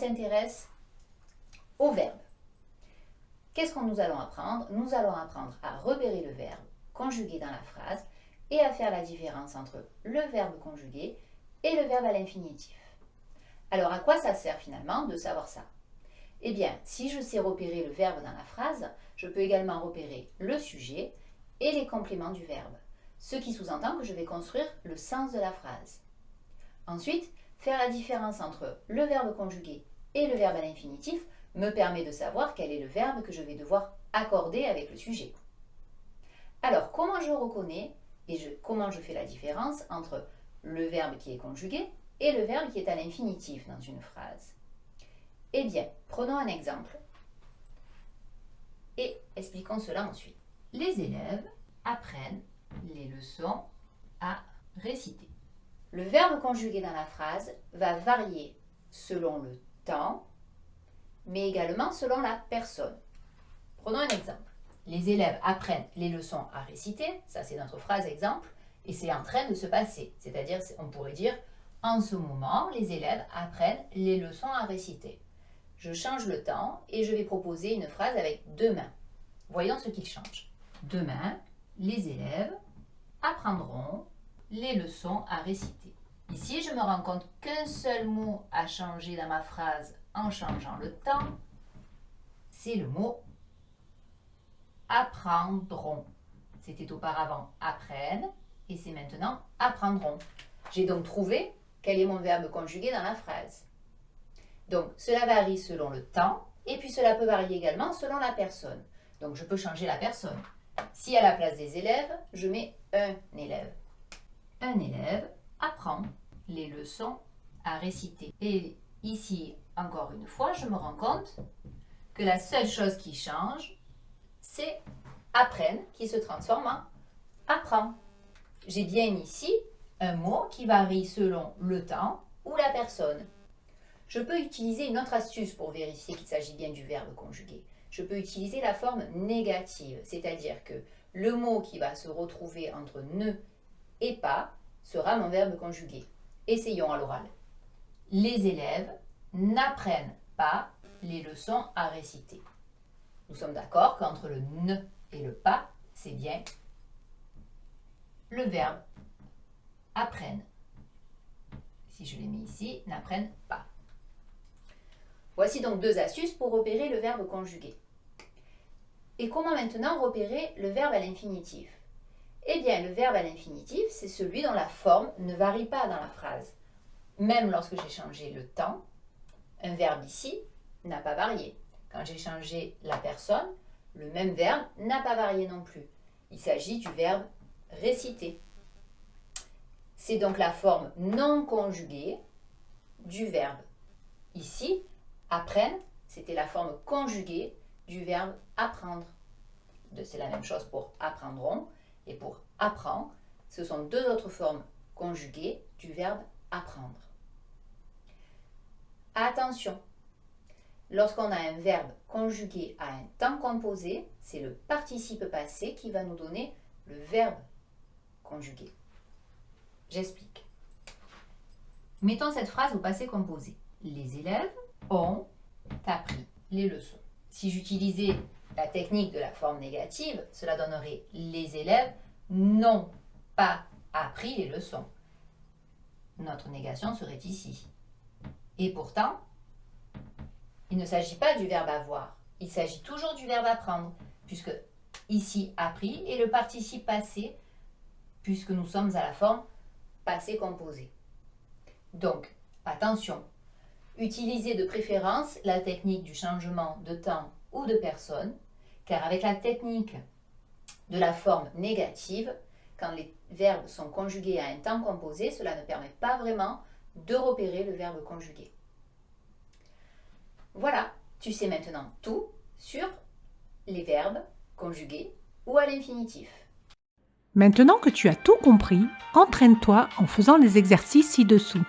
s'intéresse au verbe. Qu'est-ce que nous allons apprendre? Nous allons apprendre à repérer le verbe conjugué dans la phrase et à faire la différence entre le verbe conjugué et le verbe à l'infinitif. Alors, à quoi ça sert finalement de savoir ça? Eh bien, si je sais repérer le verbe dans la phrase, je peux également repérer le sujet et les compléments du verbe, ce qui sous-entend que je vais construire le sens de la phrase. Ensuite, faire la différence entre le verbe conjugué et le verbe à l'infinitif me permet de savoir quel est le verbe que je vais devoir accorder avec le sujet. Alors, comment je reconnais et comment je fais la différence entre le verbe qui est conjugué et le verbe qui est à l'infinitif dans une phrase? Eh bien, prenons un exemple et expliquons cela ensuite. Les élèves apprennent les leçons à réciter. Le verbe conjugué dans la phrase va varier selon le temps, mais également selon la personne. Prenons un exemple. Les élèves apprennent les leçons à réciter, ça c'est notre phrase exemple, et c'est en train de se passer. C'est-à-dire, on pourrait dire, en ce moment, les élèves apprennent les leçons à réciter. Je change le temps et je vais proposer une phrase avec demain. Voyons ce qu'il change. Demain, les élèves apprendront les leçons à réciter. Ici, je me rends compte qu'un seul mot a changé dans ma phrase en changeant le temps. C'est le mot apprendront. C'était auparavant apprennent et c'est maintenant apprendront. J'ai donc trouvé quel est mon verbe conjugué dans la phrase. Donc, cela varie selon le temps et puis cela peut varier également selon la personne. Donc, je peux changer la personne. Si à la place des élèves, je mets un élève. Un élève apprend les leçons à réciter. Et ici, encore une fois, je me rends compte que la seule chose qui change, c'est apprennent qui se transforme en apprend. J'ai bien ici un mot qui varie selon le temps ou la personne. Je peux utiliser une autre astuce pour vérifier qu'il s'agit bien du verbe conjugué. Je peux utiliser la forme négative, c'est-à-dire que le mot qui va se retrouver entre ne et pas sera mon verbe conjugué. Essayons à l'oral. Les élèves n'apprennent pas les leçons à réciter. Nous sommes d'accord qu'entre le ne et le pas, c'est bien le verbe apprennent. Si je l'ai mis ici, n'apprennent pas. Voici donc deux astuces pour repérer le verbe conjugué. Et comment maintenant repérer le verbe à l'infinitif? Eh bien, le verbe à l'infinitif, c'est celui dont la forme ne varie pas dans la phrase. Même lorsque j'ai changé le temps, un verbe ici n'a pas varié. Quand j'ai changé la personne, le même verbe n'a pas varié non plus. Il s'agit du verbe réciter. C'est donc la forme non conjuguée du verbe. Ici, apprennent, c'était la forme conjuguée du verbe apprendre. C'est la même chose pour apprendront et pour apprend. Ce sont deux autres formes conjuguées du verbe apprendre. Attention, lorsqu'on a un verbe conjugué à un temps composé, c'est le participe passé qui va nous donner le verbe conjugué. J'explique. Mettons cette phrase au passé composé. Les élèves ont appris les leçons. Si j'utilisais la technique de la forme négative, cela donnerait les élèves n'ont pas appris les leçons. Notre négation serait ici. Et pourtant, il ne s'agit pas du verbe avoir, il s'agit toujours du verbe apprendre, puisque ici appris est le participe passé, puisque nous sommes à la forme passé composé. Donc, attention, utilisez de préférence la technique du changement de temps ou de personne, car avec la technique de la forme négative, quand les verbes sont conjugués à un temps composé, cela ne permet pas vraiment de repérer le verbe conjugué. Voilà, tu sais maintenant tout sur les verbes conjugués ou à l'infinitif. Maintenant que tu as tout compris, entraîne-toi en faisant les exercices ci-dessous.